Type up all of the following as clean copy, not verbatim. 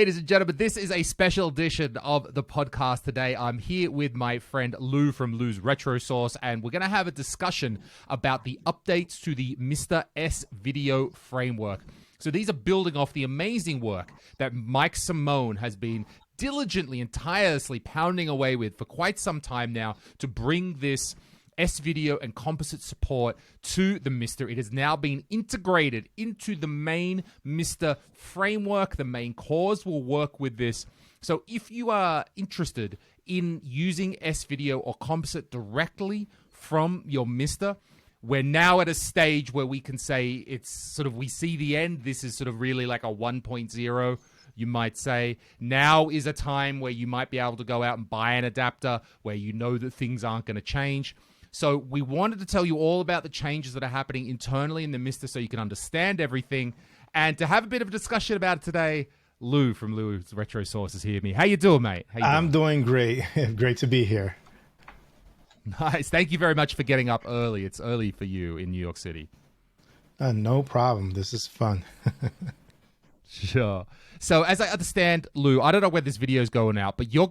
Ladies and gentlemen, this is a special edition of the podcast today. I'm here with my friend Lou from Lou's Retro Source, and we're going to have a discussion about the updates to the mister S-Video framework. So these are building off the amazing work that Mike Simone has been diligently and tirelessly pounding away with for quite some time now to bring this S-Video and Composite support to the mister. It has now been integrated into the main mister framework. The main cores will work with this. So if you are interested in using S-Video or Composite directly from your mister, we're now at a stage where we can say it's sort of, we see the end. This is sort of really like a 1.0. You might say now is a time where you might be able to go out and buy an adapter where you know that things aren't going to change. So we wanted to tell you all about the changes that are happening internally in the mister so you can understand everything. And to have a bit of a discussion about it today, Lou from Lou's Retro Source is here with me. How you doing, mate? I'm doing great. Great to be here. Nice. Thank you very much for getting up early. It's early for you in New York City. No problem. This is fun. Sure. So as I understand, Lou, I don't know where this video is going out, but your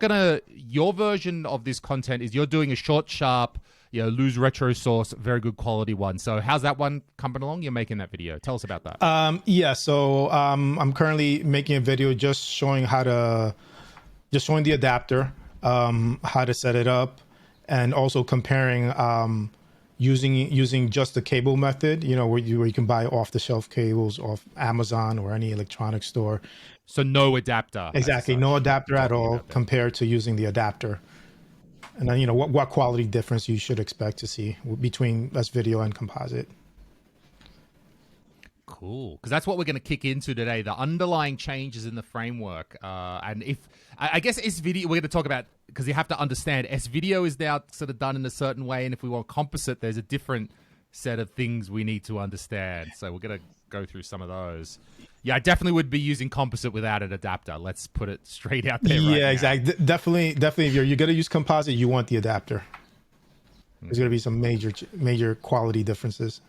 version of this content is you're doing a short, sharp, Lou's Retro Source, very good quality one. So how's that one coming along? You're making that video. Tell us about that. Yeah. So I'm currently making a video just showing the adapter, how to set it up, and also comparing using just the cable method, where you can buy off-the-shelf cables off Amazon or any electronics store. So no adapter. Exactly, no adapter at all compared to using the adapter. And then, what quality difference you should expect to see between S-Video and Composite. Cool, because that's what we're going to kick into today, the underlying changes in the framework. And I guess S-Video, we're going to talk about, because you have to understand, S-Video is now sort of done in a certain way, and if we want Composite, there's a different set of things we need to understand. So we're going to go through some of those. Yeah, I definitely would be using Composite without an adapter. Let's put it straight out there. Yeah, right, exactly. Definitely. If you're going to use Composite, you want the adapter. There's going to be some major quality differences.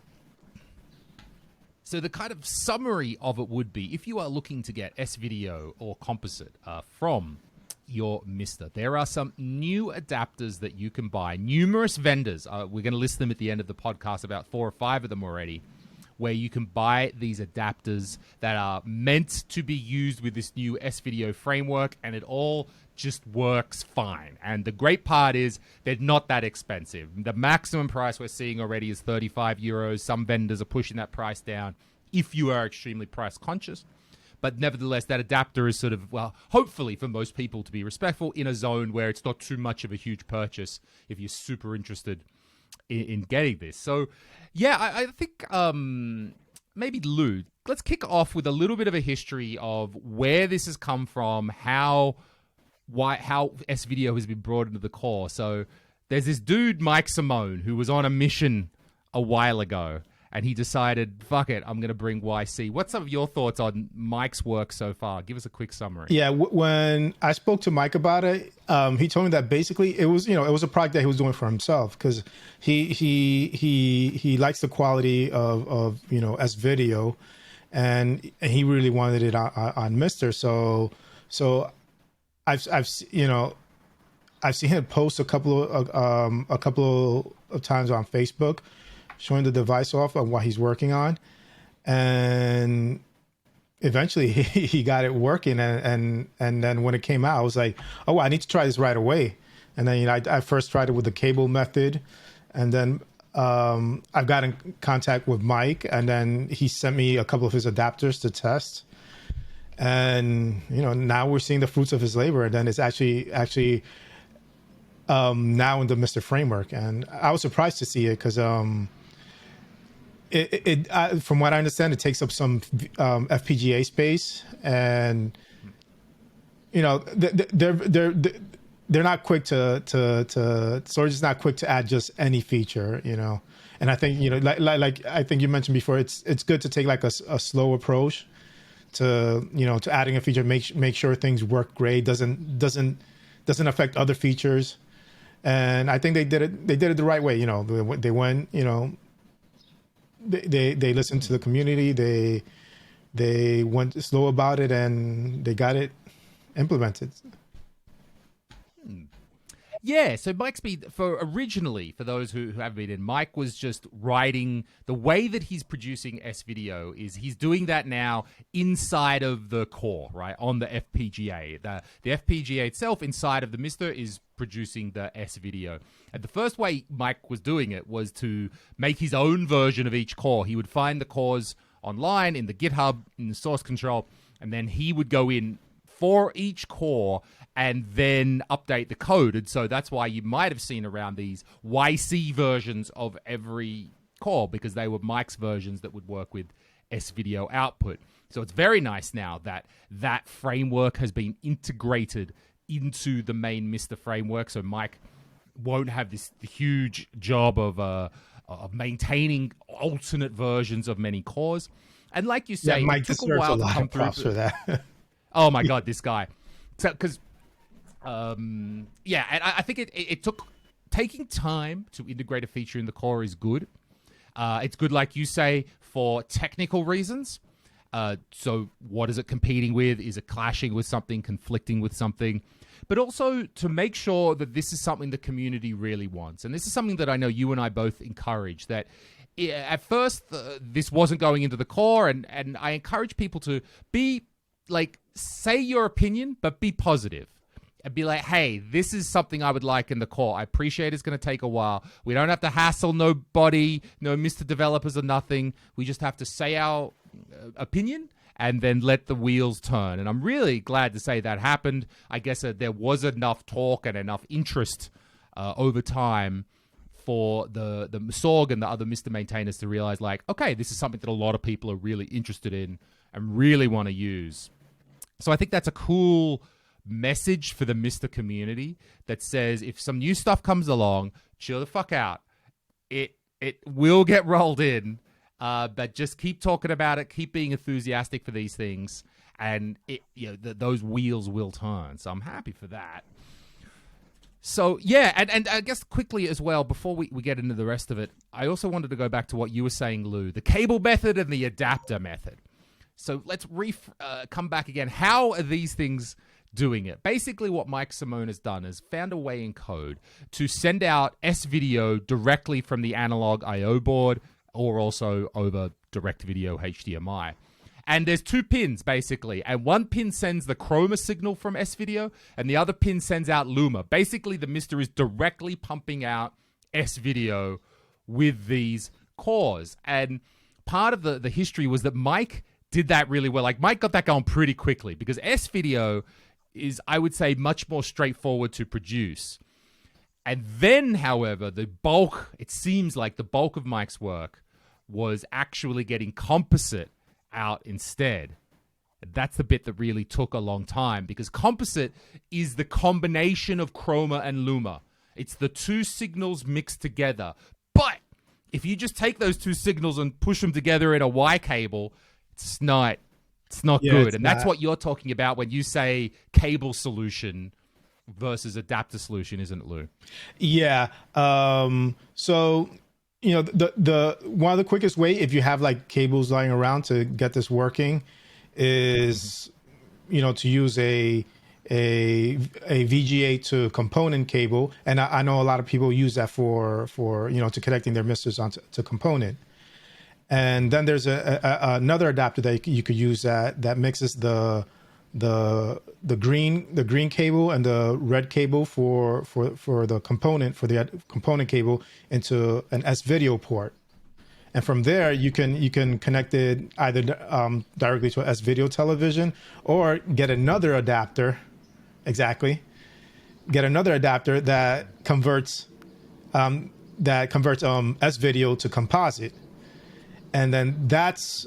So the kind of summary of it would be, if you are looking to get S-Video or Composite from your mister, there are some new adapters that you can buy. Numerous vendors, we're going to list them at the end of the podcast, about 4 or 5 of them already, where you can buy these adapters that are meant to be used with this new S-Video framework, and it all just works fine. And the great part is they're not that expensive. The maximum price we're seeing already is 35 euros. Some vendors are pushing that price down if you are extremely price conscious. But nevertheless, that adapter is sort of, well, hopefully for most people to be respectful, in a zone where it's not too much of a huge purchase if you're super interested in getting this. So yeah, I think maybe Lou, let's kick off with a little bit of a history of where this has come from, how S-Video has been brought into the core. So there's this dude, Mike Simone, who was on a mission a while ago, and he decided, fuck it, I'm going to bring YC. What's some of your thoughts on Mike's work so far? Give us a quick summary. Yeah, when I spoke to Mike about it, he told me that basically it was a project that he was doing for himself, because he likes the quality of S-Video, and he really wanted it on mister. So I've seen him post a couple of times on Facebook, showing the device off of what he's working on, and eventually he got it working. And then when it came out, I was like, oh, I need to try this right away. And then I first tried it with the cable method, and then I got in contact with Mike, and then he sent me a couple of his adapters to test. And now we're seeing the fruits of his labor, and then it's actually now in the mister framework. And I was surprised to see it, because from what I understand, it takes up some FPGA space, and they're not quick to storage is not quick to add just any feature, And I think like I think you mentioned before, it's good to take like a slow approach to adding a feature, make sure things work great, doesn't affect other features. And I think they did it the right way. They went, they listened to the community, they went slow about it, and they got it implemented. Yeah, so Mike's been, for those who haven't been in, Mike was just writing, the way that he's producing S-Video is he's doing that now inside of the core, right, on the FPGA. The FPGA itself inside of the mister is producing the S-Video. And the first way Mike was doing it was to make his own version of each core. He would find the cores online in the GitHub, in the source control, and then he would go in for each core and then update the code. And so that's why you might have seen around these YC versions of every core, because they were Mike's versions that would work with S-Video output. So it's very nice now that that framework has been integrated into the main mister framework. So Mike won't have this huge job of maintaining alternate versions of many cores. And like you say, Mike it took a while to come through for that. Oh my God, this guy. So, because, and I think it took taking time to integrate a feature in the core is good. It's good, like you say, for technical reasons. So what is it competing with? Is it clashing with something, conflicting with something? But also to make sure that this is something the community really wants. And this is something that I know you and I both encourage, that at first this wasn't going into the core, and I encourage people to be like, say your opinion, but be positive and be like, hey, this is something I would like in the core. I appreciate it's going to take a while. We don't have to hassle nobody, no Mr. developers or nothing. We just have to say our opinion and then let the wheels turn. And I'm really glad to say that happened. I guess there was enough talk and enough interest over time for the Sorg and the other Mr. maintainers to realize, like, okay, this is something that a lot of people are really interested in and really want to use. So I think that's a cool message for the Mister community that says, if some new stuff comes along, chill the fuck out. It will get rolled in, but just keep talking about it, keep being enthusiastic for these things, and those wheels will turn. So I'm happy for that. So yeah, and I guess quickly as well, before we get into the rest of it, I also wanted to go back to what you were saying, Lou, the cable method and the adapter method. So let's come back again. How are these things doing it? Basically, what Mike Simone has done is found a way in code to send out S-Video directly from the analog I/O board, or also over direct video HDMI. And there's two pins, basically. And one pin sends the chroma signal from S-Video, and the other pin sends out Luma. Basically, the mister is directly pumping out S-Video with these cores. And part of the history was that Mike did that really well. Like, Mike got that going pretty quickly, because S-Video is, I would say, much more straightforward to produce. And then, however, it seems like the bulk of Mike's work was actually getting Composite out instead. That's the bit that really took a long time, because Composite is the combination of chroma and Luma. It's the two signals mixed together. But if you just take those two signals and push them together in a Y cable, it's not good. And that's what you're talking about when you say cable solution versus adapter solution, isn't it, Lou? Yeah. So, the one of the quickest way, if you have like cables lying around to get this working, is to use a VGA to component cable. And I know a lot of people use that for to connecting their misters onto component. And then there's another adapter that you could use that mixes the green cable and the red cable for the component cable into an S-Video port. And from there you can connect it either directly to an S-Video television, or get another adapter. Get another adapter that converts S-Video to composite. And then that's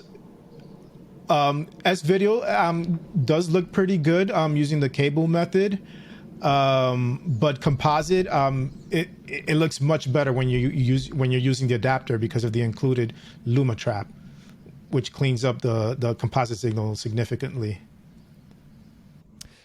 S-Video does look pretty good using the cable method, but composite it looks much better when you're using the adapter, because of the included Luma trap, which cleans up the composite signal significantly.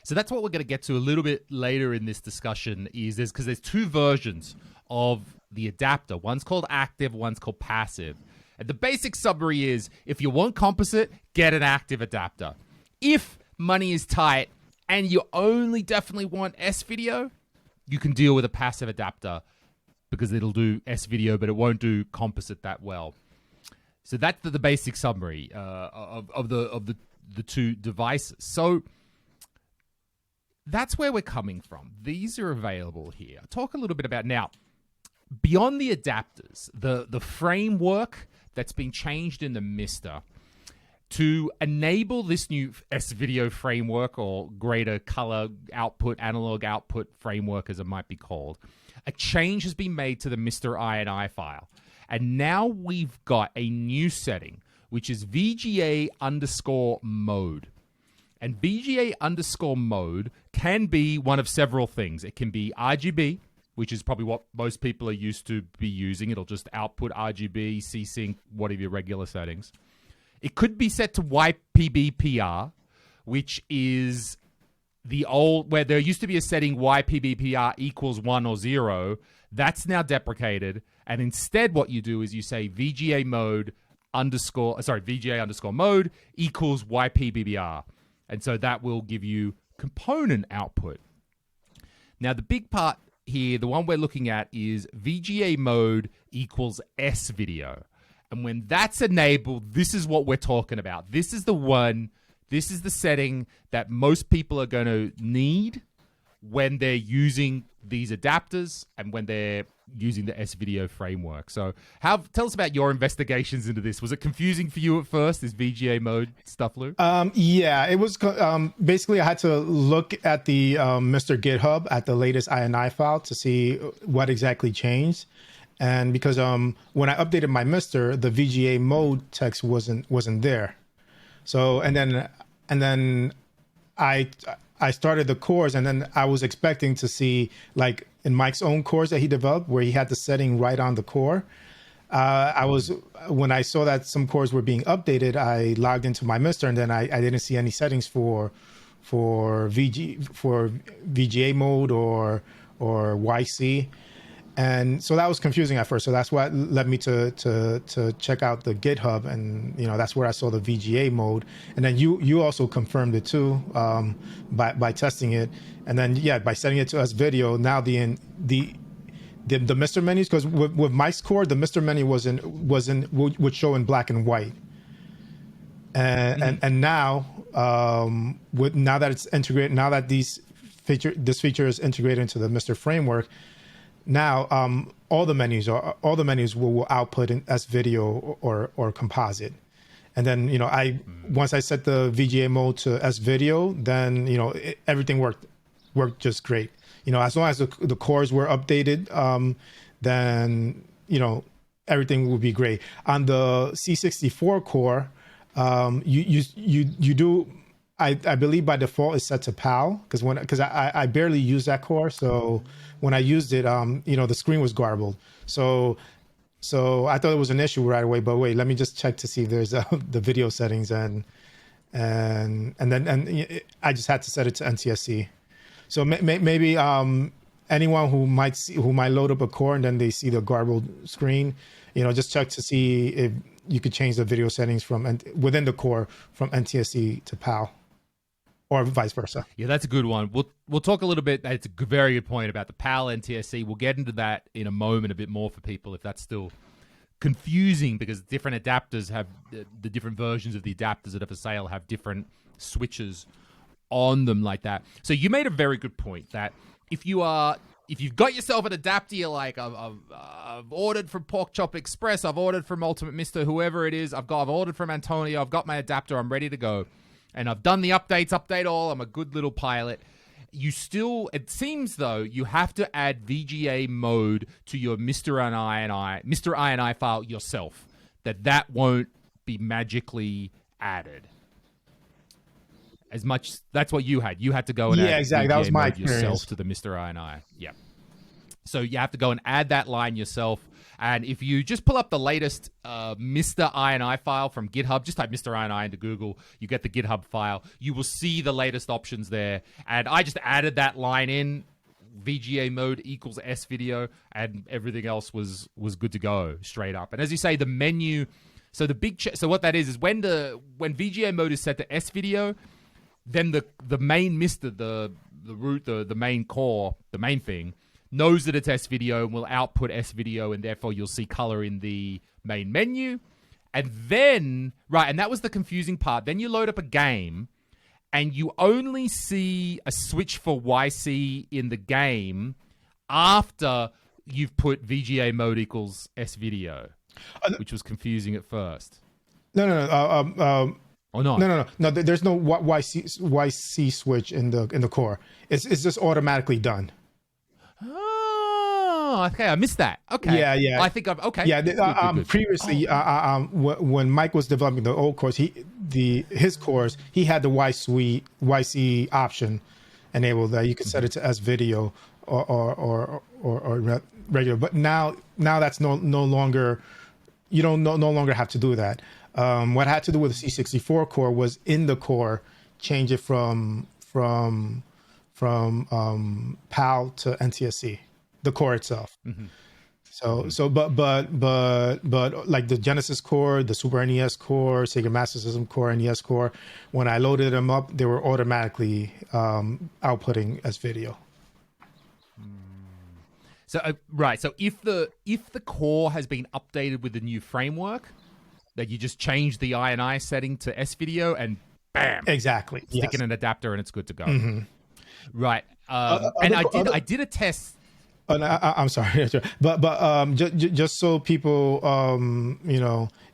So that's what we're going to get to a little bit later in this discussion, because there's two versions of the adapter. One's called active, one's called passive. And the basic summary is, if you want composite, get an active adapter. If money is tight and you only definitely want S-Video, you can deal with a passive adapter because it'll do S-Video, but it won't do composite that well. So that's the basic summary of the two devices. So that's where we're coming from. These are available here. I'll talk a little bit about now. Beyond the adapters, the framework that's been changed in the MiSTer to enable this new S-Video framework, or greater color output, analog output framework as it might be called, a change has been made to the mister.ini file. And now we've got a new setting, which is VGA_mode. And VGA_mode can be one of several things. It can be RGB, which is probably what most people are used to be using. It'll just output RGB, C-Sync, whatever your regular settings. It could be set to YPBPR, which is the old, where there used to be a setting YPBPR equals 1 or 0. That's now deprecated. And instead what you do is you say VGA mode equals YPBPR. And so that will give you component output. Now the big part here, the one we're looking at, is VGA mode equals S-Video. And when that's enabled, this is what we're talking about. This is the one, this is the setting that most people are going to need when they're using these adapters and when they're using the S-Video framework. So tell us about your investigations into this. Was it confusing for you at first, this VGA mode stuff, Lou? Yeah, it was basically I had to look at the MiSTer GitHub at the latest INI file to see what exactly changed. And because when I updated my MiSTer, the VGA mode text wasn't there. So and then I started the course, and then I was expecting to see, like in Mike's own course that he developed, where he had the setting right on the core. When I saw that some cores were being updated, I logged into my MiSTer, and then I didn't see any settings for VGA mode or YC. And so that was confusing at first. So that's what led me to check out the GitHub, and that's where I saw the VGA mode. And then you also confirmed it too by testing it, and then by setting it to S-Video. Now the MiSTer menus, because with Mike's core, the MiSTer menu would show in black and white, and now now that it's integrated, now that this feature is integrated into the MiSTer framework. Now, all the menus will output in S-Video or Composite, and then once I set the VGA mode to S-Video, then everything worked just great. As long as the cores were updated, then everything will be great. On the C64 core, you do. I believe by default it's set to PAL because I barely use that core, so when I used it, the screen was garbled. So I thought it was an issue right away. But wait, let me just check to see if there's the video settings, and then I just had to set it to NTSC. So maybe anyone who might load up a core and then they see the garbled screen, just check to see if you could change the video settings within the core from NTSC to PAL. Or vice versa. Yeah, that's a good one. We'll talk a little bit. It's a very good point about the PAL NTSC. We'll get into that in a moment a bit more for people if that's still confusing, because different adapters have the different versions of the adapters that are for sale have different switches on them like that. So you made a very good point that if you've got yourself an adapter, you're like, I've ordered from Pork Chop Express, I've ordered from Ultimate MiSTer, whoever it is, I've ordered from Antonio, I've got my adapter, I'm ready to go. And I've done the update all. I'm a good little pilot. It seems though, you have to add VGA mode to your mister.ini file yourself. That won't be magically added. That's what you had. You had to go and add exactly. VGA that was my mode yourself experience. to the mister.ini. Yeah. So you have to go and add that line yourself. And if you just pull up the latest mister.ini file from GitHub, just type mister.ini into Google, you get the GitHub file. You will see the latest options there. And I just added that line in, VGA mode equals S-Video, and everything else was good to go straight up. And as you say, the menu, so the so what that is when VGA mode is set to S-Video, then the main mister, the root, the main core, the main thing, knows that it's S-Video and will output S-Video, and therefore you'll see color in the main menu. And then, right, and that was the confusing part. Then you load up a game, and you only see a switch for YC in the game after you've put VGA mode equals S-Video, which was confusing at first. No. Or not? No. There's no YC switch in the core. It's just automatically done. Oh, okay. I missed that. Okay. Yeah. I think I've okay. Yeah. Good. Previously, when Mike was developing the old cores, his cores, he had the YC option enabled that you could set it to S-Video or regular. But now that's no longer. You don't no longer have to do that. What I had to do with the C64 core was in the core change it from PAL to NTSC, the core itself. Mm-hmm. So but like the Genesis core, the Super NES core, Sega Master System core, NES core, when I loaded them up, they were automatically outputting S-Video. So right, so if the core has been updated with the new framework, that you just change the INI setting to S-Video and bam, exactly, stick in an adapter and it's good to go. Mm-hmm. Right, and I did a test. I'm sorry, but just so people,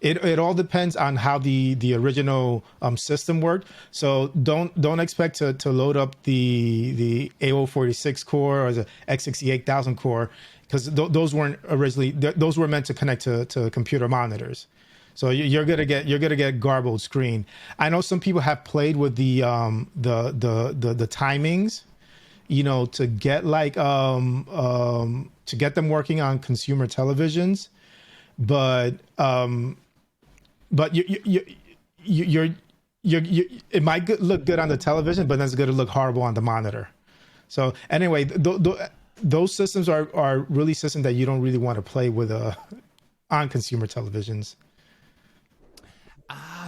it all depends on how the original system worked. So don't expect to load up the A046 core or the X68000 core, because those weren't originally, those were meant to connect to computer monitors. So you're gonna get garbled screen. I know some people have played with the timings, to get to get them working on consumer televisions, but you're it might look good on the television, but then it's going to look horrible on the monitor. So anyway, those systems are really systems that you don't really want to play with on consumer televisions.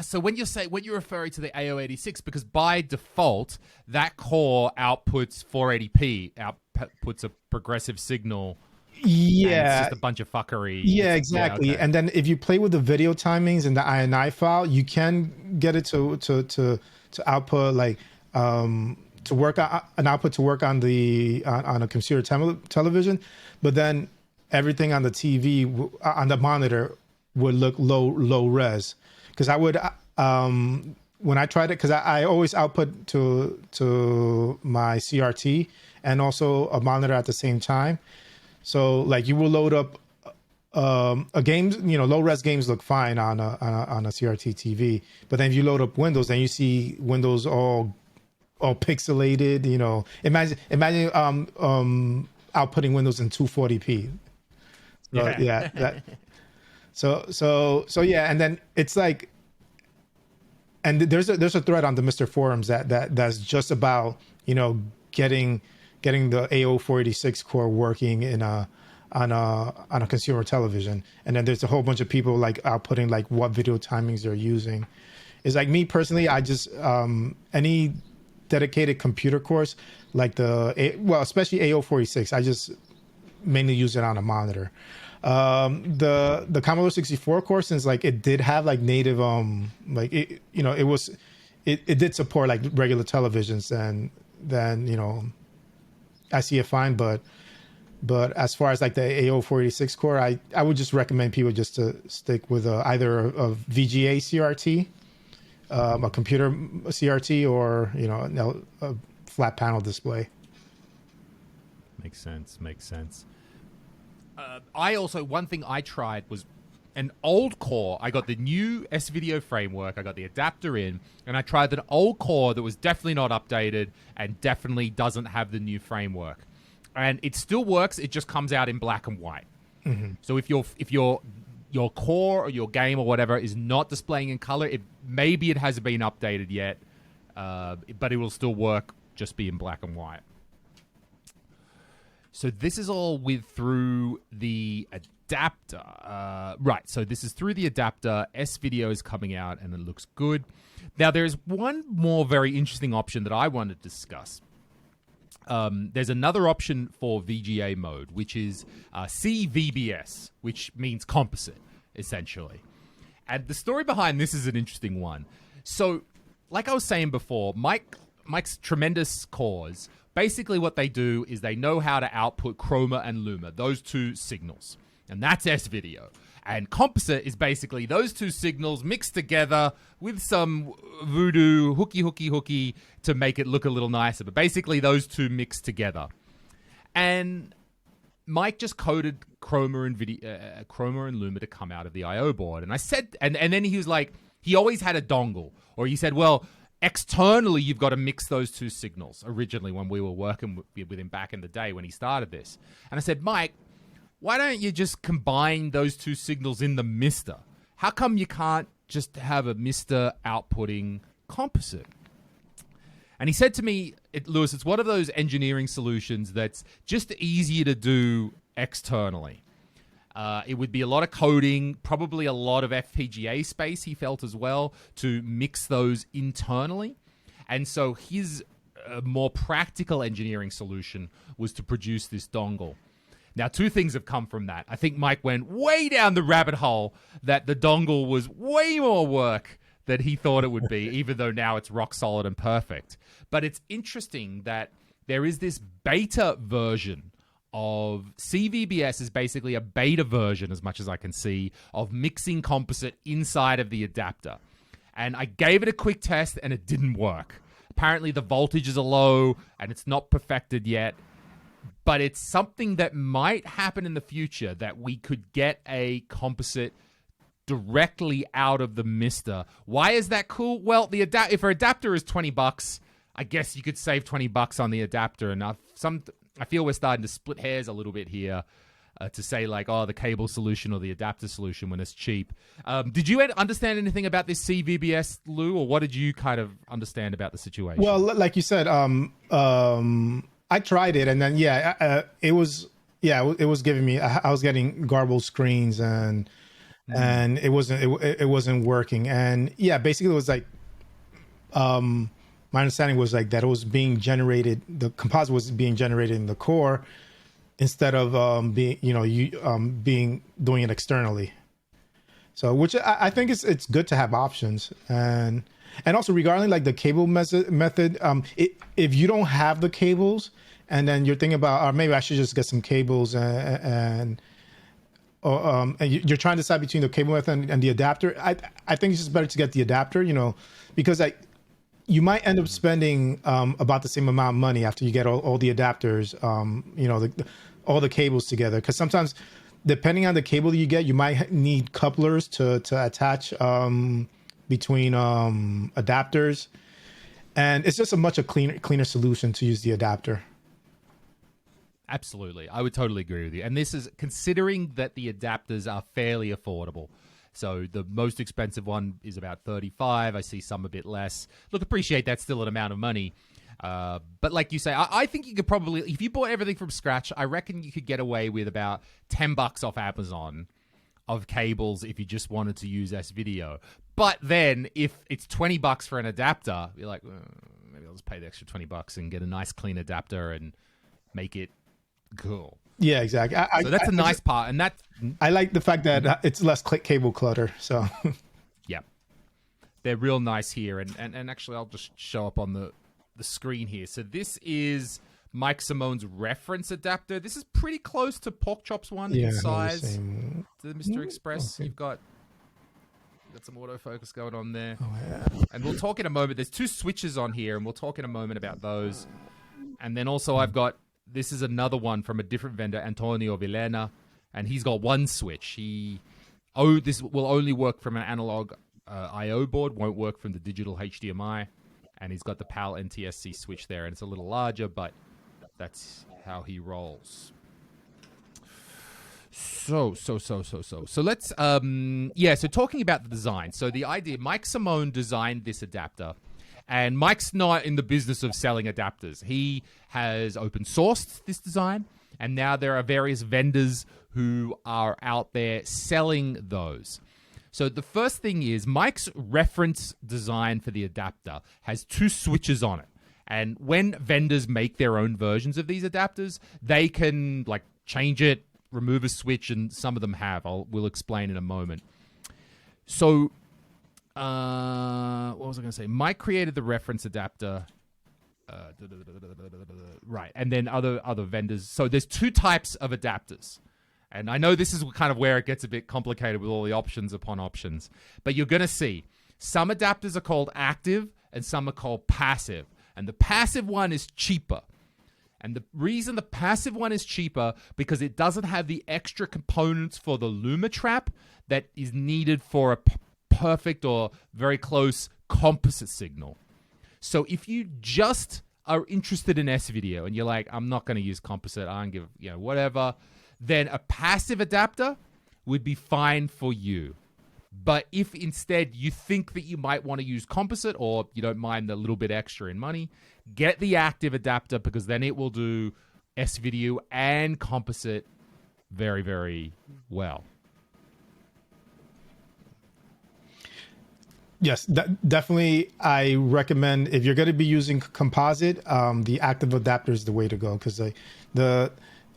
So when you're referring to the AO86, because by default that core outputs 480p, outputs a progressive signal. Yeah, it's just a bunch of fuckery. Yeah, exactly. Yeah, okay. And then if you play with the video timings in the INI file, you can get it to output to work on an output to work on on a computer television, but then everything on the TV on the monitor would look low res. Because I would, when I tried it, because I always output to my CRT and also a monitor at the same time. So like you will load up a game, low res games look fine on a CRT TV. But then if you load up Windows, then you see Windows all pixelated. Imagine outputting Windows in 240p. So, yeah. That. So yeah, and then it's like, and there's a thread on the mister forums that's just about getting the AO486 core working on a consumer television, and then there's a whole bunch of people like outputting like what video timings they're using. It's like me personally, I just any dedicated computer course like especially AO486, I just mainly use it on a monitor. The Commodore 64 core, since like it did have like native it did support like regular televisions, and then I see it fine, but as far as like the AO486 core, I would just recommend people just to stick with either a VGA CRT, a computer CRT, or a flat panel display. Makes sense. One thing I tried was an old core. I got the new S-Video framework. I got the adapter in, and I tried an old core that was definitely not updated and definitely doesn't have the new framework. And it still works. It just comes out in black and white. Mm-hmm. So if your core or your game or whatever is not displaying in color, maybe it hasn't been updated yet, but it will still work. Just be in black and white. So this is all through the adapter. Right, so this is through the adapter. S-Video is coming out, and it looks good. Now, there's one more very interesting option that I want to discuss. There's another option for VGA mode, which is cvbs, which means composite, essentially. And the story behind this is an interesting one. So, like I was saying before, Mike's tremendous cores, basically what they do is they know how to output chroma and luma, those two signals. And that's S-Video. And composite is basically those two signals mixed together with some voodoo hooky to make it look a little nicer. But basically those two mixed together. And Mike just coded chroma and luma to come out of the I/O board. And I said, and then he was like, he always had a dongle. Or he said, well, externally, you've got to mix those two signals. Originally, when we were working with him back in the day when he started this. And I said, Mike, why don't you just combine those two signals in the MiSTer? How come you can't just have a MiSTer outputting composite? And he said to me, Lewis, it's one of those engineering solutions that's just easier to do externally. It would be a lot of coding, probably a lot of FPGA space, he felt as well, to mix those internally. And so his more practical engineering solution was to produce this dongle. Now, two things have come from that. I think Mike went way down the rabbit hole that the dongle was way more work than he thought it would be, even though now it's rock solid and perfect. But it's interesting that there is this beta version of CVBS is basically a beta version, as much as I can see, of mixing composite inside of the adapter. And I gave it a quick test and it didn't work. Apparently the voltages are low and it's not perfected yet. But it's something that might happen in the future, that we could get a composite directly out of the MiSTer. Why is that cool? Well, if our adapter is $20, I guess you could save $20 on the adapter. And I feel we're starting to split hairs a little bit here to say like, oh, the cable solution or the adapter solution when it's cheap. Did you understand anything about this CVBS, Lou, or what did you kind of understand about the situation? Well, like you said, I tried it, and then it was giving me. I was getting garbled screens, and it wasn't working. And basically it was like, my understanding was like that it was being generated. The composite was being generated in the core instead of doing it externally. So, which I think it's good to have options, and also regarding like the cable method, if you don't have the cables, and then you're thinking about, maybe I should just get some cables, and you're trying to decide between the cable method and the adapter. I think it's just better to get the adapter, because you might end up spending about the same amount of money after you get all the adapters, all the cables together. Because sometimes, depending on the cable you get, you might need couplers to attach between adapters, and it's just a cleaner solution to use the adapter. Absolutely. I would totally agree with you. And this is considering that the adapters are fairly affordable. So the most expensive one is about $35. I see some a bit less. Look, appreciate that's still an amount of money. But like you say, I think you could probably, if you bought everything from scratch, I reckon you could get away with about $10 off Amazon of cables if you just wanted to use S-Video. But then if it's $20 for an adapter, you're like, maybe I'll just pay the extra $20 and get a nice clean adapter and make it cool. Yeah, exactly. So that's a nice part, and I like the fact that it's less cable clutter. So yeah, they're real nice here, and actually I'll just show up on the screen here. So this is Mike Simone's reference adapter. This is pretty close to Porkchop's one in size to the Mr. Express. Okay. You've got some autofocus going on there. Oh, yeah. And we'll talk in a moment. There's two switches on here, and we'll talk in a moment about those. And then also I've got, this is another one from a different vendor, Antonio Villena, and he's got one switch. This will only work from an analog I/O board, won't work from the digital HDMI, and he's got the PAL NTSC switch there, and it's a little larger, but that's how he rolls. So let's, so talking about the design. So the idea, Mike Simone designed this adapter. And Mike's not in the business of selling adapters. He has open sourced this design, And now there are various vendors who are out there selling those. So the first thing is Mike's reference design for the adapter has 2 switches on it. And when vendors make their own versions of these adapters, they can like change it, remove a switch, and some of them have. We'll explain in a moment. So, what was I going to say? Mike created the reference adapter. Right, and then other vendors. So there's 2 types of adapters. And I know this is kind of where it gets a bit complicated with all the options upon options. But you're going to see some adapters are called active and some are called passive. And the passive one is cheaper. And the reason the passive one is cheaper because it doesn't have the extra components for the Luma trap that is needed for a perfect or very close composite signal. So if you just are interested in S-Video and you're like, I'm not going to use composite, I don't give, whatever, then a passive adapter would be fine for you. But if instead you think that you might want to use composite or you don't mind the little bit extra in money, get the active adapter because then it will do S-Video and composite very, very well. Yes, definitely. I recommend if you're going to be using composite, the active adapter is the way to go because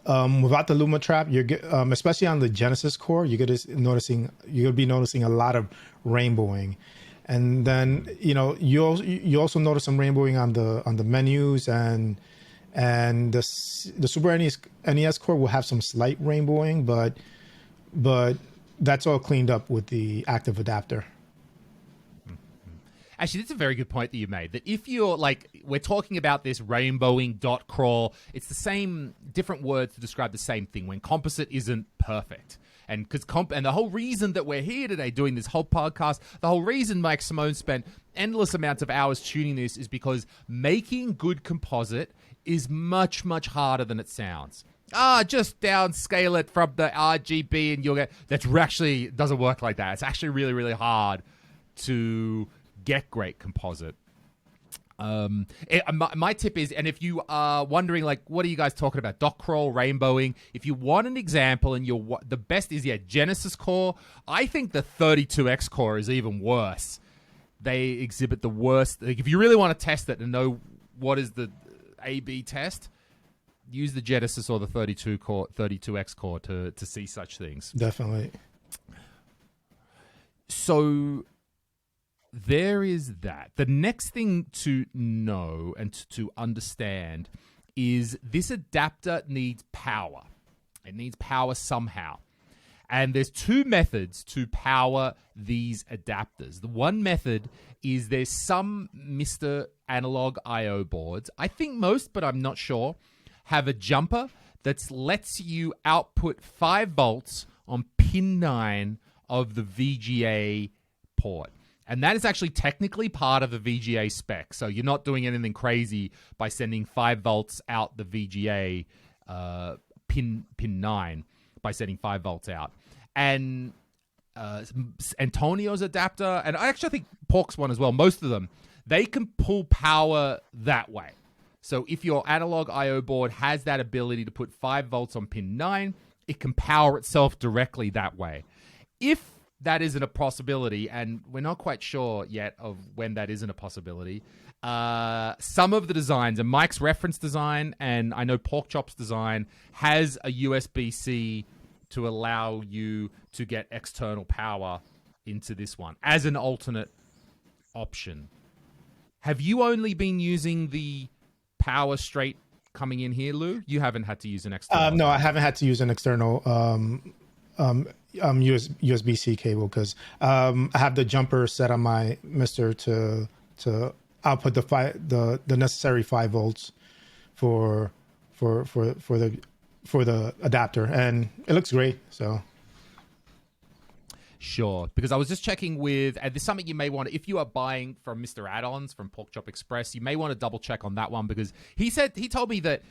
without the Luma trap, especially on the Genesis core, you're going to be noticing a lot of rainbowing, and then you also notice some rainbowing on the menus and the Super NES core will have some slight rainbowing, but that's all cleaned up with the active adapter. Actually, that's a very good point that you made. That if you're we're talking about this rainbowing dot crawl, it's the same, different words to describe the same thing when composite isn't perfect. And and the whole reason that we're here today doing this whole podcast, the whole reason Mike Simone spent endless amounts of hours tuning this is because making good composite is much, much harder than it sounds. Just downscale it from the RGB and you'll get... That's actually doesn't work like that. It's actually really, really hard to get great composite. My tip is, and if you are wondering, what are you guys talking about? Dot crawl, rainbowing. If you want an example, and the best is Genesis core. I think the 32X core is even worse. They exhibit the worst. If you really want to test it and know what is the A/B test, use the Genesis or the 32X core to see such things. Definitely. So there is that. The next thing to know and to understand is this adapter needs power. It needs power somehow. And there's 2 methods to power these adapters. The one method is there's some MiSTer analog I/O boards. I think most, but I'm not sure, have a jumper that lets you output 5 volts on pin 9 of the VGA port. And that is actually technically part of the VGA spec. So you're not doing anything crazy by sending 5 volts out the VGA pin 9 by sending 5 volts out. And Antonio's adapter, and I actually think Pork's one as well, most of them, they can pull power that way. So if your analog I/O board has that ability to put 5 volts on pin 9, it can power itself directly that way. If that isn't a possibility, and we're not quite sure yet of when that isn't a possibility, some of the designs, and Mike's reference design, and I know Porkchop's design, has a USB-C to allow you to get external power into this one as an alternate option. Have you only been using the power straight coming in here, Lou? You haven't had to use an external? No, I haven't had to use an external USB-C cable because I have the jumper set on my MiSTer to output the necessary 5 volts for the adapter, and it looks great. So sure, because I was just checking with, and there's something you may want to, if you are buying from MiSTer add-ons from Porkchop Express, you may want to double check on that one because he told me that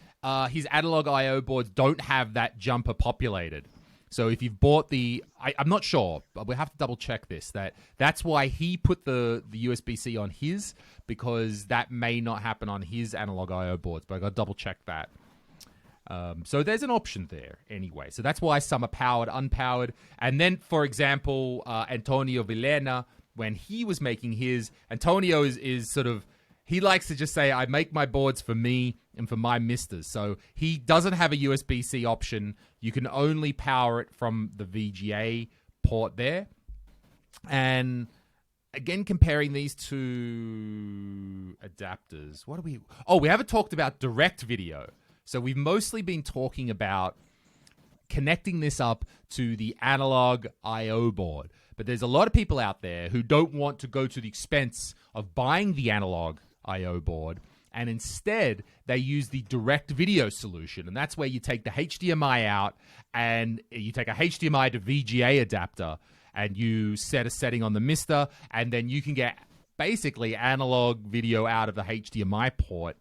his analog I/O boards don't have that jumper populated. So if you've bought I'm not sure, but we have to double check this. That's why he put the USB-C on his, because that may not happen on his analog I/O boards. But I got to double check that. So there's an option there anyway. So that's why some are powered, unpowered. And then, for example, Antonio Villena, when he was making his, Antonio is sort of, he likes to just say, I make my boards for me and for my misters. So he doesn't have a USB-C option. You can only power it from the VGA port there. And again, comparing these two adapters, we haven't talked about direct video. So we've mostly been talking about connecting this up to the analog I/O board. But there's a lot of people out there who don't want to go to the expense of buying the analog I/O board, and instead they use the direct video solution. And that's where you take the HDMI out and you take a HDMI to VGA adapter and you set a setting on the mister, and then you can get basically analog video out of the HDMI port.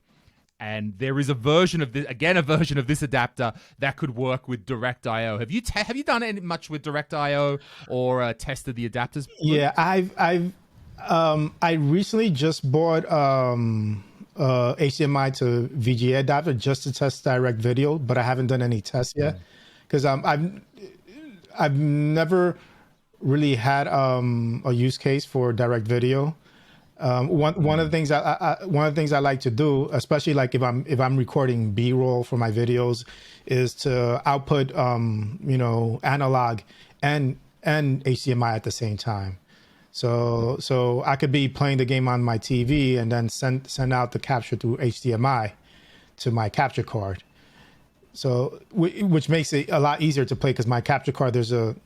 And there is a version of this adapter that could work with direct I/O. Have you done much with direct I/O or tested the adapters? Yeah, I recently just bought HDMI to VGA adapter just to test direct video, but I haven't done any tests yet because I've never really had a use case for direct video. One of the things I like to do, especially like if I'm recording B-roll for my videos, is to output analog and HDMI at the same time. So I could be playing the game on my TV and then send out the capture through HDMI to my capture card. So which makes it a lot easier to play because my capture card there's a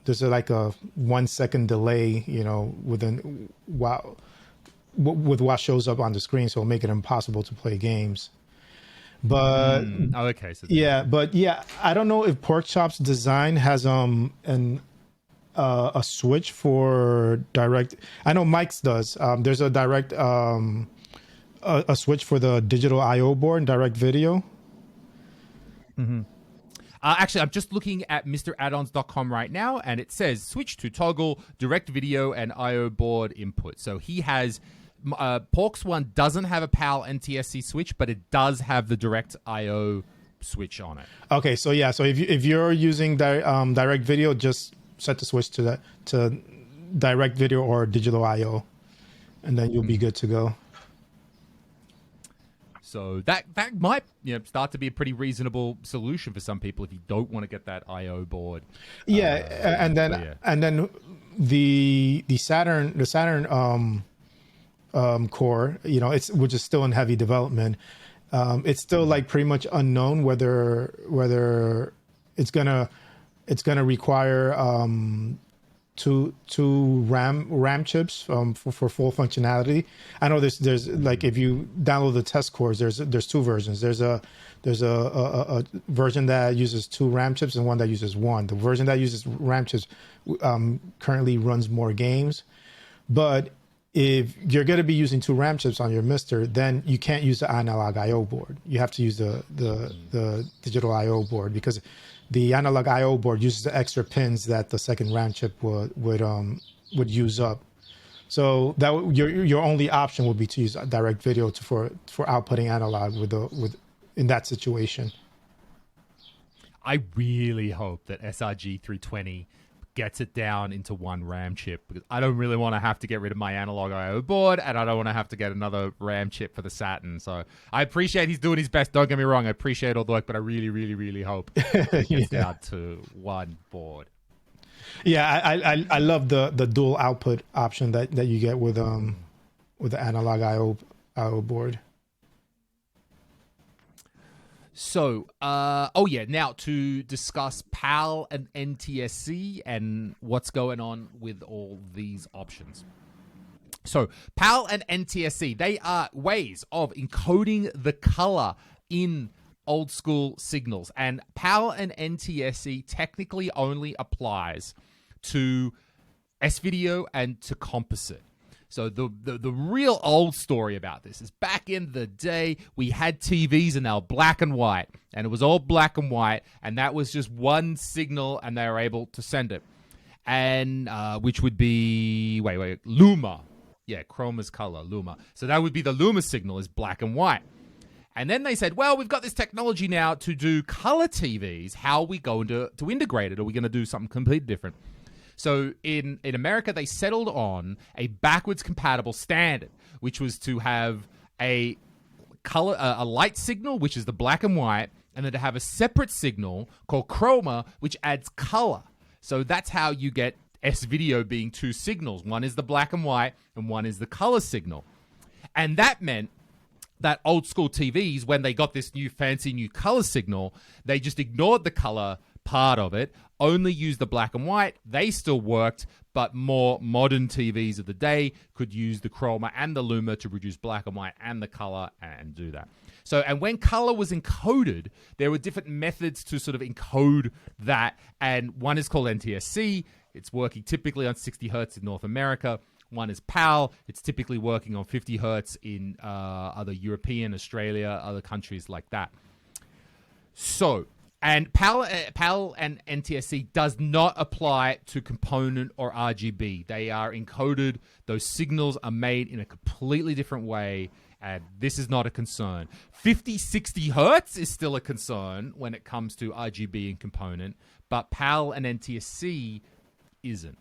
1 second delay, with what shows up on the screen, so it'll make it impossible to play games. But okay, so I don't know if Porkchop's design has a switch for direct. I know Mike's does. There's a direct a switch for the digital I/O board and direct video. Actually, I'm just looking at misteraddons.com right now, and it says switch to toggle direct video and I/O board input. So he has Pork's one doesn't have a PAL NTSC switch, but it does have the direct I/O switch on it. Okay, so if you're using direct video, just set the switch to direct video or digital I/O, and then you'll be good to go. So that might start to be a pretty reasonable solution for some people if you don't want to get that I/O board. And then the Saturn core, which is still in heavy development. It's still like pretty much unknown whether it's gonna require two RAM chips for full functionality. I know there's like if you download the test cores, there's two versions. There's a version that uses 2 RAM chips and one that uses 1. The version that uses RAM chips currently runs more games, but if you're going to be using 2 RAM chips on your mister, then you can't use the analog I/O board. You have to use the digital I/O board because the analog I/O board uses the extra pins that the second RAM chip would use up. So that your only option would be to use direct video for outputting analog in that situation. I really hope that SRG 320 gets it down into 1 RAM chip because I don't really want to have to get rid of my analog I/O board, and I don't want to have to get another RAM chip for the Saturn. So I appreciate he's doing his best. Don't get me wrong. I appreciate all the work, but I really, really, really hope it gets down to 1 board. Yeah, I love the dual output option that you get with the analog I/O board. So, now to discuss PAL and NTSC and what's going on with all these options. So, PAL and NTSC, they are ways of encoding the color in old school signals. And PAL and NTSC technically only applies to S-Video and to Composite. So the real old story about this is back in the day, we had TVs and they were black and white. And it was all black and white. And that was just one signal and they were able to send it. And which would be, Luma. Yeah, chroma's color, Luma. So that would be the Luma signal is black and white. And then they said, well, we've got this technology now to do color TVs. How are we going to integrate it? Are we going to do something completely different? So in America, they settled on a backwards compatible standard, which was to have a color, a light signal, which is the black and white, and then to have a separate signal called chroma, which adds color. So that's how you get S-Video being two signals. One is the black and white, and one is the color signal. And that meant that old school TVs, when they got this new fancy new color signal, they just ignored the color part of it, only used the black and white. They still worked, but more modern TVs of the day could use the chroma and the luma to produce black and white and the color and do that. So, and when color was encoded, there were different methods to sort of encode that. And one is called NTSC. It's working typically on 60 hertz in North America. One is PAL. It's typically working on 50 hertz in other European, Australia, other countries like that. So, and PAL and NTSC does not apply to component or RGB. They are encoded. Those signals are made in a completely different way, and this is not a concern. 50, 60 hertz is still a concern when it comes to RGB and component, but PAL and NTSC isn't.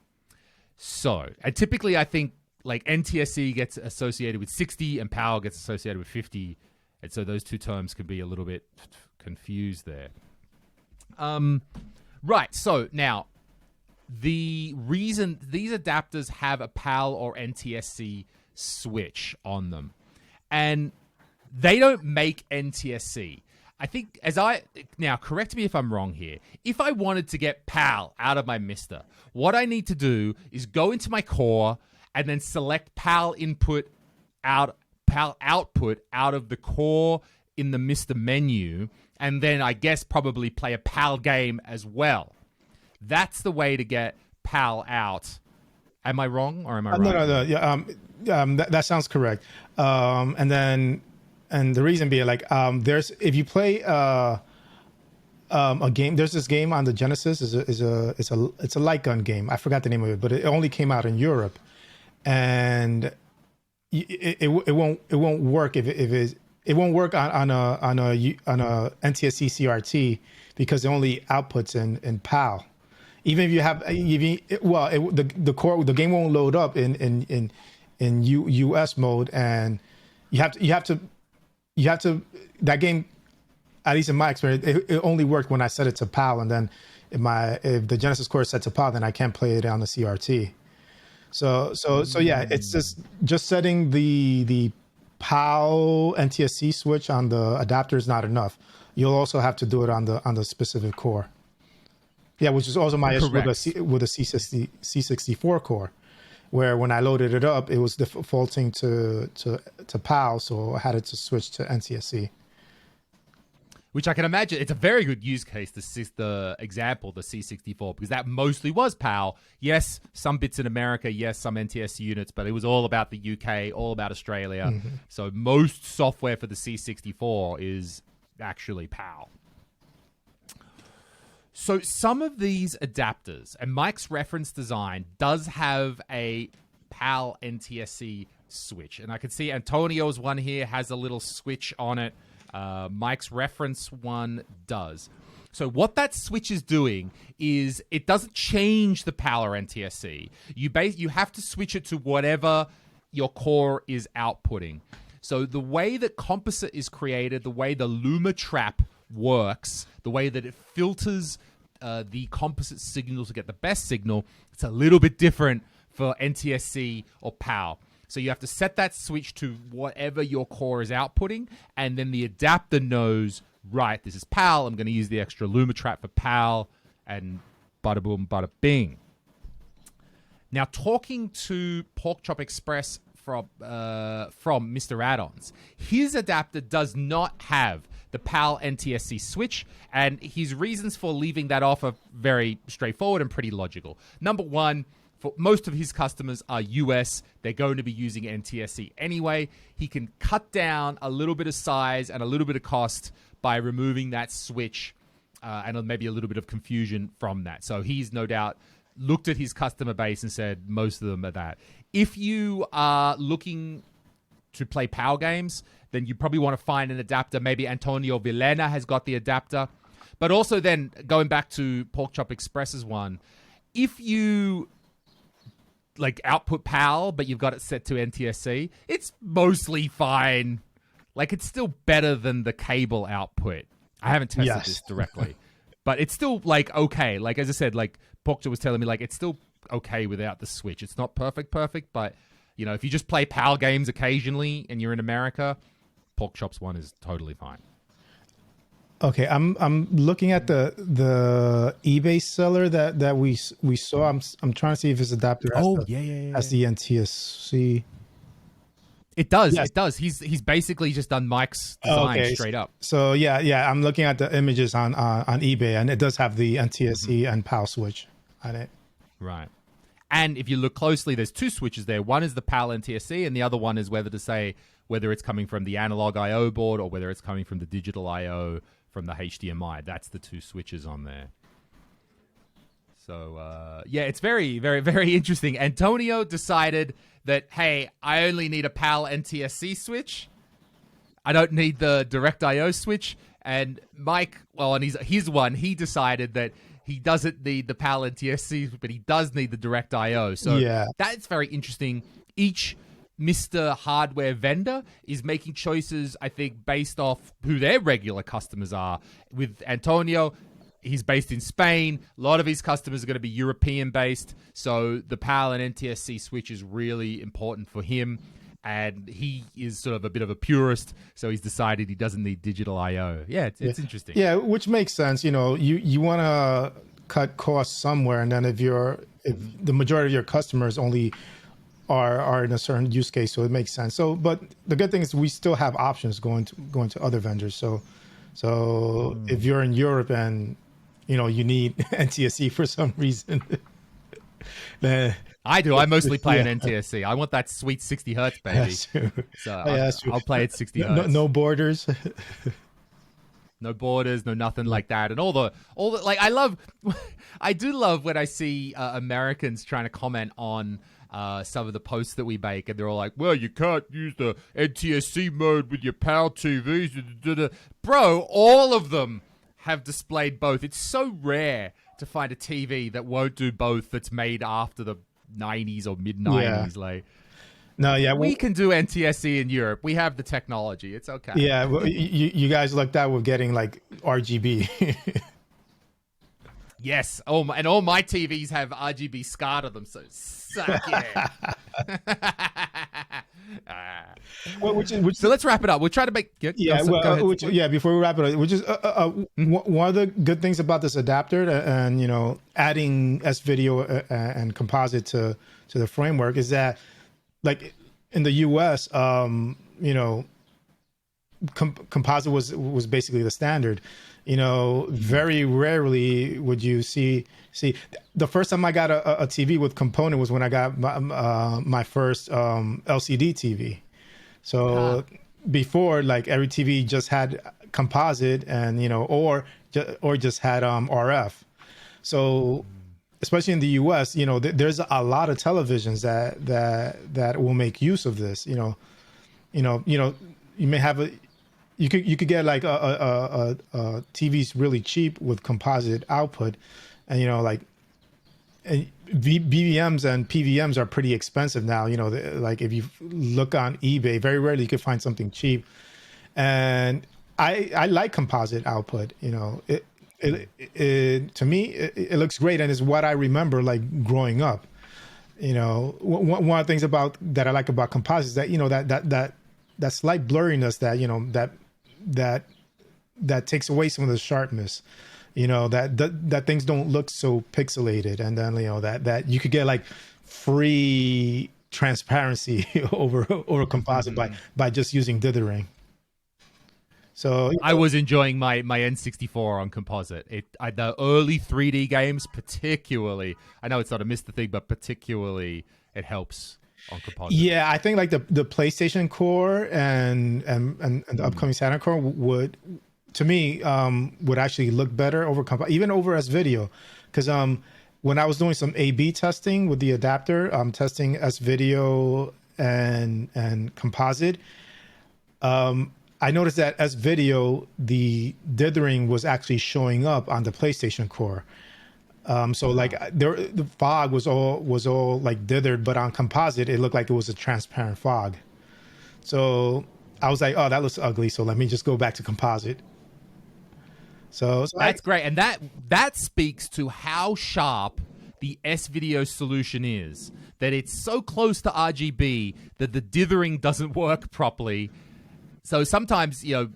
So, and typically I think like NTSC gets associated with 60 and PAL gets associated with 50. And so those two terms can be a little bit confused there. Right. So now the reason these adapters have a PAL or NTSC switch on them, and they don't make NTSC. I think now correct me if I'm wrong here. If I wanted to get PAL out of my MiSTer, what I need to do is go into my core and then select PAL output out of the core in the MiSTer menu, and then I guess probably play a PAL game as well. That's the way to get PAL out. Am I wrong or am I right? No. Yeah, that sounds correct. And the reason being, like, if you play a game, there's this game on the Genesis. It's a light gun game. I forgot the name of it, but it only came out in Europe, and it won't work it won't work on a NTSC CRT because it only outputs in PAL. Even if you have the game won't load up in US mode, and you have to that game, at least in my experience, it only worked when I set it to PAL, and then if the Genesis core is set to PAL, then I can't play it on the CRT. So yeah, it's just setting the PAL NTSC switch on the adapter is not enough. You'll also have to do it on the specific core. Yeah, which is also my issue with a C64 core, where when I loaded it up, it was defaulting to PAL, so I had it to switch to NTSC. Which I can imagine, it's a very good use case, the example, the C64, because that mostly was PAL. Yes, some bits in America, yes, some NTSC units, but it was all about the UK, all about Australia. Mm-hmm. So most software for the C64 is actually PAL. So some of these adapters, and Mike's reference design does have a PAL NTSC switch. And I can see Antonio's one here has a little switch on it. Mike's reference one does. So what that switch is doing is it doesn't change the PAL or NTSC. You have to switch it to whatever your core is outputting. So the way that Composite is created, the way the Luma trap works, the way that it filters the composite signal to get the best signal, it's a little bit different for NTSC or PAL. So you have to set that switch to whatever your core is outputting, and then the adapter knows, right, this is PAL, I'm going to use the extra Luma trap for PAL, and bada boom, bada bing. Now, talking to Porkchop Express from Mr. Add-ons, his adapter does not have the PAL NTSC switch, and his reasons for leaving that off are very straightforward and pretty logical. Number one, for most of his customers are US. They're going to be using NTSC anyway. He can cut down a little bit of size and a little bit of cost by removing that switch and maybe a little bit of confusion from that. So he's no doubt looked at his customer base and said most of them are that. If you are looking to play PAL games, then you probably want to find an adapter. Maybe Antonio Villena has got the adapter. But also then, going back to Porkchop Express's one, if you like output PAL, but you've got it set to NTSC, it's mostly fine. Like, it's still better than the cable output. I haven't tested this directly, but it's still like okay. Like, as I said, like Porkchop was telling me, like it's still okay without the switch. It's not perfect, but you know, if you just play PAL games occasionally and you're in America, Porkchop's one is totally fine. Okay, I'm looking at the eBay seller that we saw. I'm trying to see if his adapter has the NTSC. It does. Yes. It does. He's basically just done Mike's design straight up. So yeah. I'm looking at the images on eBay, and it does have the NTSC and PAL switch on it. Right. And if you look closely, there's two switches there. One is the PAL NTSC, and the other one is whether it's coming from the analog I/O board or whether it's coming from the digital I/O from the HDMI. That's the two switches on there. So it's very, very, very interesting. Antonio decided that, hey, I only need a PAL NTSC switch. I don't need the direct I/O switch. And Mike, well, on his one, he decided that he doesn't need the PAL NTSC, but he does need the direct I/O. So that's very interesting. Each mister hardware vendor is making choices, I think, based off who their regular customers are. With Antonio, he's based in Spain. A lot of his customers are going to be European-based, so the PAL and NTSC switch is really important for him, and he is sort of a bit of a purist, so he's decided he doesn't need digital I/O. Yeah, it's interesting. Yeah, which makes sense. You know, you want to cut costs somewhere, and then if the majority of your customers only are in a certain use case, so it makes sense. So, but the good thing is we still have options going to other vendors. So if you're in Europe and you know you need NTSC for some reason, then I do. I mostly play on NTSC. I want that sweet 60 hertz, baby. So I'll play at 60 hertz. No borders. No borders, no nothing like that. And all the like, I do love when I see Americans trying to comment on some of the posts that we make, and they're all like, well, you can't use the NTSC mode with your PAL TVs. Bro, all of them have displayed both. It's so rare to find a TV that won't do both that's made after the 90s or mid-90s. Like, no, we can do NTSC in Europe. We have the technology. It's okay. Yeah, well, you guys lucked out with getting like RGB. Yes. And all my TVs have RGB SCADA to them, so suck it. So let's wrap it up. We'll try to make... before we wrap it up, which is one of the good things about this adapter and, you know, adding S-Video and Composite to the framework is that, like, in the US, you know, Composite was basically the standard. You know, very rarely would you see the first time I got a TV with component was when I got my first LCD TV. So before, like, every TV just had composite and, you know, or just had RF. So especially in the US, you know, there's a lot of televisions that will make use of this. You may have you could get like a TV's really cheap with composite output, and you know, like BVMs and PVMs are pretty expensive now. You know, like if you look on eBay, very rarely you could find something cheap. And I like composite output. You know, it to me it looks great, and it's what I remember like growing up. You know, one of the things that I like about composite is that, you know, that slight blurriness that, you know, that takes away some of the sharpness, you know, that things don't look so pixelated, and then, you know, that you could get like free transparency over composite by just using dithering. So I was enjoying my N64 on composite. The early 3D games, particularly. I know it's not a MiSTer thing, but particularly it helps on composite. Yeah, I think like the PlayStation Core and the upcoming Saturn Core would, to me, would actually look better over even over S-Video, because when I was doing some A/B testing with the adapter, testing S-Video and Composite, I noticed that S-Video, the dithering was actually showing up on the PlayStation core. So like the fog was all like dithered, but on Composite it looked like it was a transparent fog. So I was like, oh, that looks ugly. So let me just go back to Composite. So that's great, and that speaks to how sharp the S-Video solution is. That it's so close to RGB that the dithering doesn't work properly. So sometimes, you know,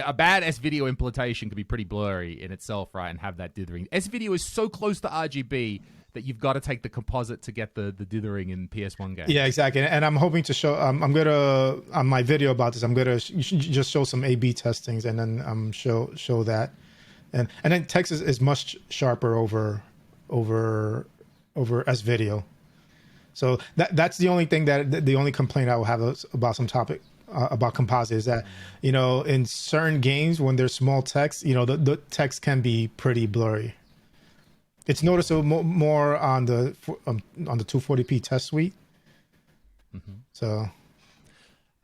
a bad S-Video implementation can be pretty blurry in itself, right, and have that dithering. S-Video is so close to RGB that you've got to take the composite to get the dithering in PS1 games. Yeah, exactly. And I'm hoping to show, I'm going to, on my video about this, I'm going to just show some A/B testings and then show that. And then text is much sharper over S-Video. So that's the only thing the only complaint I will have about some topic about Composite is that, you know, in certain games when there's small text, you know, the text can be pretty blurry. It's noticeable more on the 240p test suite. Mm-hmm. So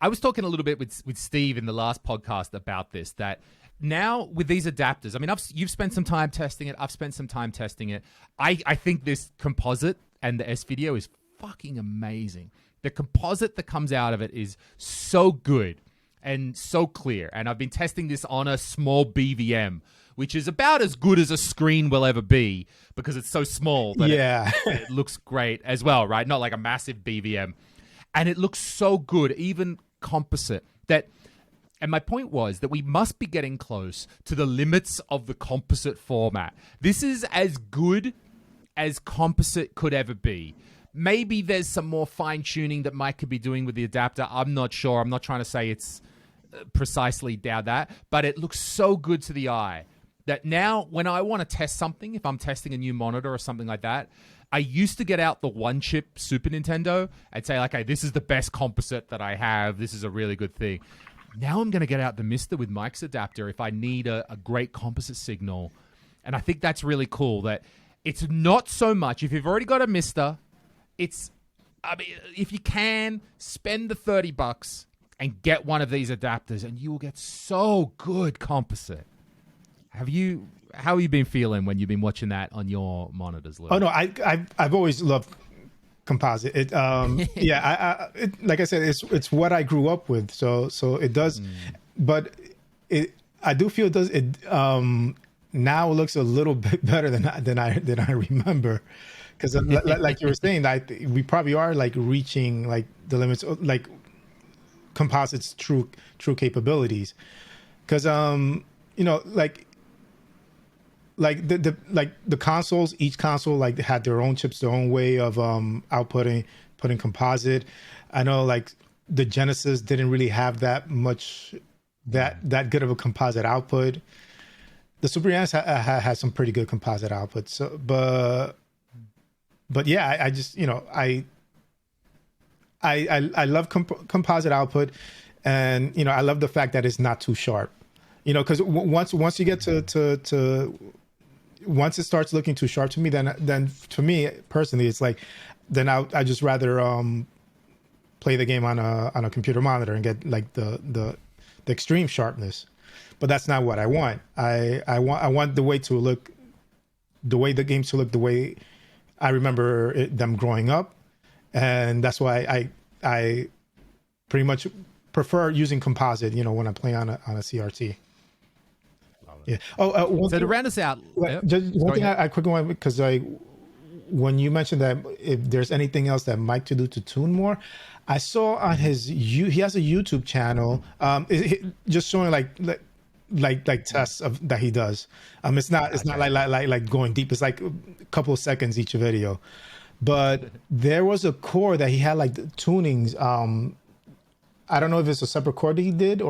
I was talking a little bit with Steve in the last podcast about this, that now with these adapters, I mean, you've spent some time testing it. I've spent some time testing it. I think this Composite and the S-Video is fucking amazing. The composite that comes out of it is so good and so clear. And I've been testing this on a small BVM, which is about as good as a screen will ever be because it's so small that it looks great as well, right? Not like a massive BVM. And it looks so good, even composite. And my point was that we must be getting close to the limits of the composite format. This is as good as composite could ever be. Maybe there's some more fine-tuning that Mike could be doing with the adapter. I'm not sure. I'm not trying to say it's precisely down that, but it looks so good to the eye that now when I want to test something, if I'm testing a new monitor or something like that, I used to get out the one-chip Super Nintendo and say, okay, this is the best composite that I have. This is a really good thing. Now I'm going to get out the MiSTer with Mike's adapter if I need a great composite signal. And I think that's really cool that it's not so much, if you've already got a MiSTer, I mean, if you can, spend the $30 and get one of these adapters and you will get so good composite. How have you been feeling when you've been watching that on your monitors, Lou? Oh no, I've always loved composite. It like I said, it's what I grew up with. So it does, but I do feel it now looks a little bit better than I remember. Because like you were saying, we probably are like reaching like the limits of like composite's true capabilities. Because you know, like the consoles, each console like had their own chips, their own way of putting composite. I know like the Genesis didn't really have that much that good of a composite output. The Super NES had some pretty good composite output. So but yeah, I just, you know, I love composite output, and you know, I love the fact that it's not too sharp. You know, because once you get to once it starts looking too sharp to me, then to me personally, it's like then I just rather play the game on a computer monitor and get like the extreme sharpness. But that's not what I want. I want the way to look, the way the games to look, the way I remember them growing up, and that's why I pretty much prefer using composite. You know, when I play on a CRT. Yeah. Oh, so to round us out, just one thing I quickly want, because when you mentioned that if there's anything else that Mike to do to tune more, I saw on he has a YouTube channel, just showing like tests of that he does. It's not like going deep. It's like a couple of seconds each video, but there was a core that he had like the tunings. I don't know if it's a separate core that he did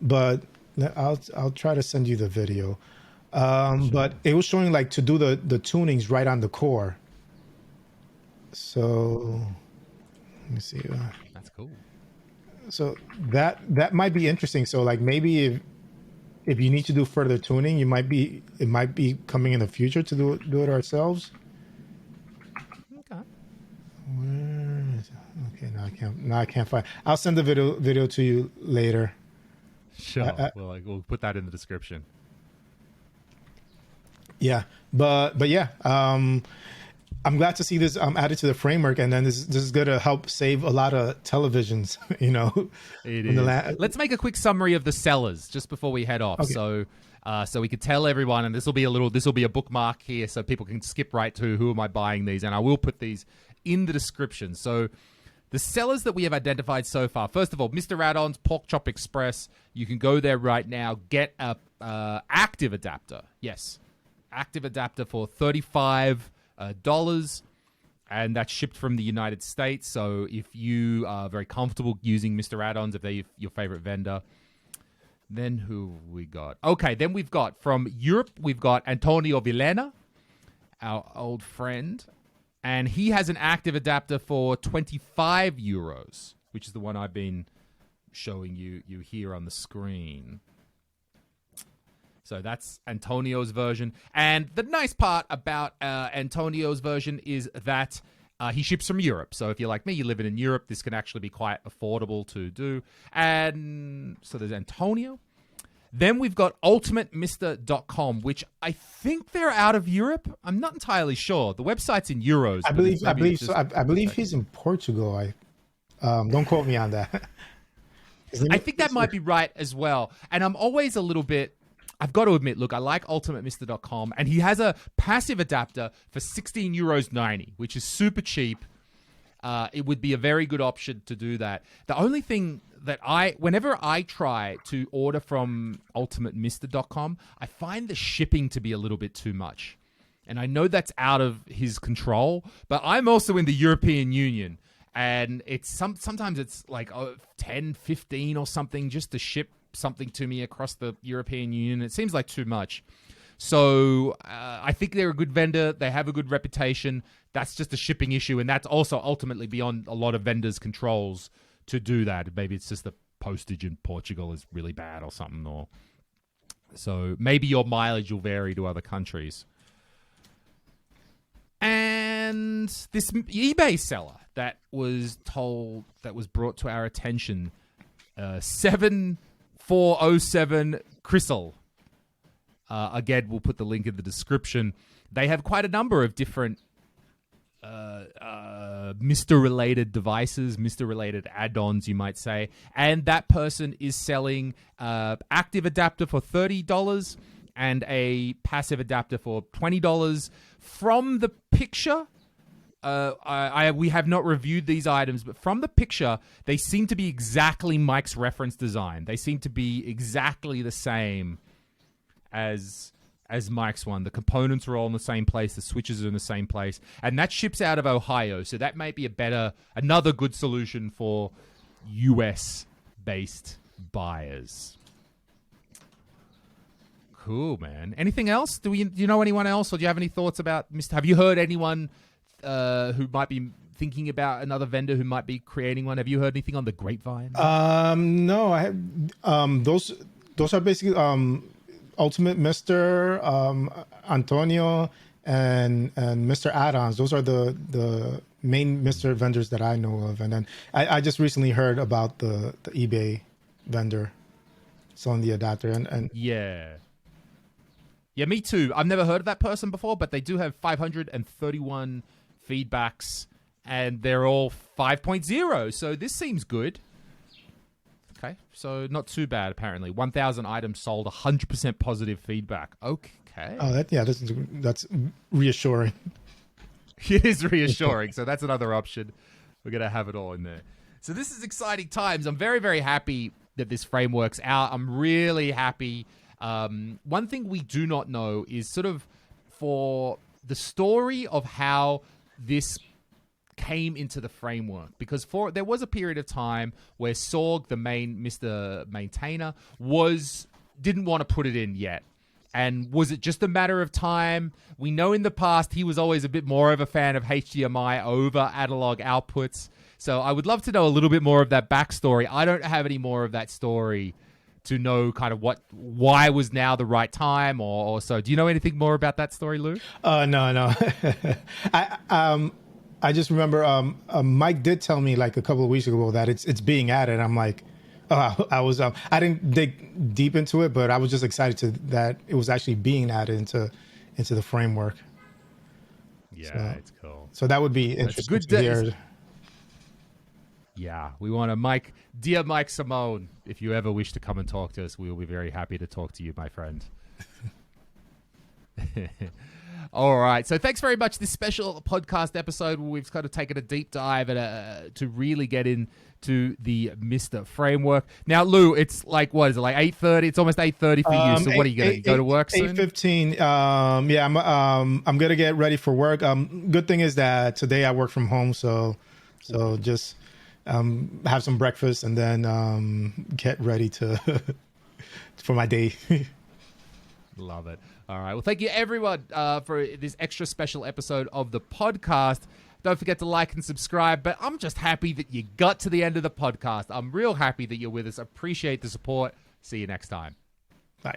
but I'll try to send you the video. Sure. But it was showing like to do the tunings right on the core. So let me see. That's cool. So that might be interesting. So like maybe if you need to do further tuning, it might be coming in the future to do it ourselves. Okay. Where is it? Okay, now I can't find. I'll send the video to you later. Sure. We'll put that in the description. Yeah, but yeah, I'm glad to see this added to the framework, and then this is going to help save a lot of televisions. It is. Let's make a quick summary of the sellers just before we head off. Okay. So we could tell everyone, and this will be a bookmark here, so people can skip right to who am I buying these, and I will put these in the description. So the sellers that we have identified so far, first of all, Mr. Add-ons, Pork Chop Express. You can go there right now, get a active adapter. Yes, active adapter for $35, and that's shipped from the United States. So if you are very comfortable using Mr. Add-ons, if they're your favorite vendor, then who we got? Okay, then we've got from Europe, we've got Antonio Villena, our old friend, and he has an active adapter for €25, which is the one I've been showing you here on the screen. So that's Antonio's version. And the nice part about Antonio's version is that he ships from Europe. So if you're like me, you're living in Europe, this can actually be quite affordable to do. And so there's Antonio. Then we've got ultimatemister.com, which I think they're out of Europe. I'm not entirely sure. The website's in euros. I believe he's in Portugal. Don't quote me on that. I think that might be right as well. And I'm always a little bit, I've got to admit, look, I like ultimatemister.com, and he has a passive adapter for €16.90, which is super cheap. It would be a very good option to do that. The only thing that whenever I try to order from ultimatemister.com, I find the shipping to be a little bit too much. And I know that's out of his control, but I'm also in the European Union, and it's sometimes it's like 10, 15 or something just to ship something to me across the European Union. It seems like too much. So I think they're a good vendor. They have a good reputation. That's just a shipping issue, and that's also ultimately beyond a lot of vendors' controls to do that. Maybe it's just the postage in Portugal is really bad or something, or so maybe your mileage will vary to other countries. And this eBay seller that was brought to our attention, 7407 Crystal. Again, we'll put the link in the description. They have quite a number of different MiSTer-related devices, MiSTer-related add-ons, you might say. And that person is selling active adapter for $30 and a passive adapter for $20. From the picture, we have not reviewed these items, but from the picture, they seem to be exactly Mike's reference design. They seem to be exactly the same as Mike's one. The components are all in the same place. The switches are in the same place. And that ships out of Ohio. So that might be another good solution for US-based buyers. Cool, man. Anything else? Do you know anyone else, or do you have any thoughts about Mr.? Have you heard anyone who might be thinking about another vendor who might be creating one? Have you heard anything on the grapevine? No, I have. Those are basically Ultimate MiSTer, Antonio, and Mr. Add-ons. Those are the main MiSTer vendors that I know of. And then I just recently heard about the eBay vendor selling the adapter. And yeah, me too. I've never heard of that person before, but they do have 531 feedbacks, and they're all 5.0. So this seems good. Okay, so not too bad, apparently. 1,000 items sold, 100% positive feedback. Okay. Oh, that's reassuring. It is reassuring. So that's another option. We're going to have it all in there. So this is exciting times. I'm very, very happy that this framework's out. I'm really happy. One thing we do not know is sort of for the story of how this came into the framework, because there was a period of time where Sorg, the main MiSTer maintainer, didn't want to put it in yet. And was it just a matter of time? We know in the past he was always a bit more of a fan of HDMI over analog outputs. So I would love to know a little bit more of that backstory. I don't have any more of that story to know kind of why was now the right time or so. Do you know anything more about that story, Lou? No. I just remember Mike did tell me like a couple of weeks ago that it's being added. I'm like, oh, I didn't dig deep into it, but I was just excited that it was actually being added into the framework. Yeah, it's cool. So that would be interesting to hear. Yeah, we want to dear Mike Simone, if you ever wish to come and talk to us, we will be very happy to talk to you, my friend. All right, so thanks very much. This special podcast episode where we've kind of taken a deep dive to really get into the MiSTer framework. Now, Lou, it's like, what is it, like 8:30? It's almost 8:30 for you. So what are you going to go to work soon? 8:15. Yeah, I'm going to get ready for work. Good thing is that today I work from home, so just have some breakfast and then get ready for my day. Love it. All right. Well, thank you, everyone, for this extra special episode of the podcast. Don't forget to like and subscribe. But I'm just happy that you got to the end of the podcast. I'm real happy that you're with us. Appreciate the support. See you next time. Bye.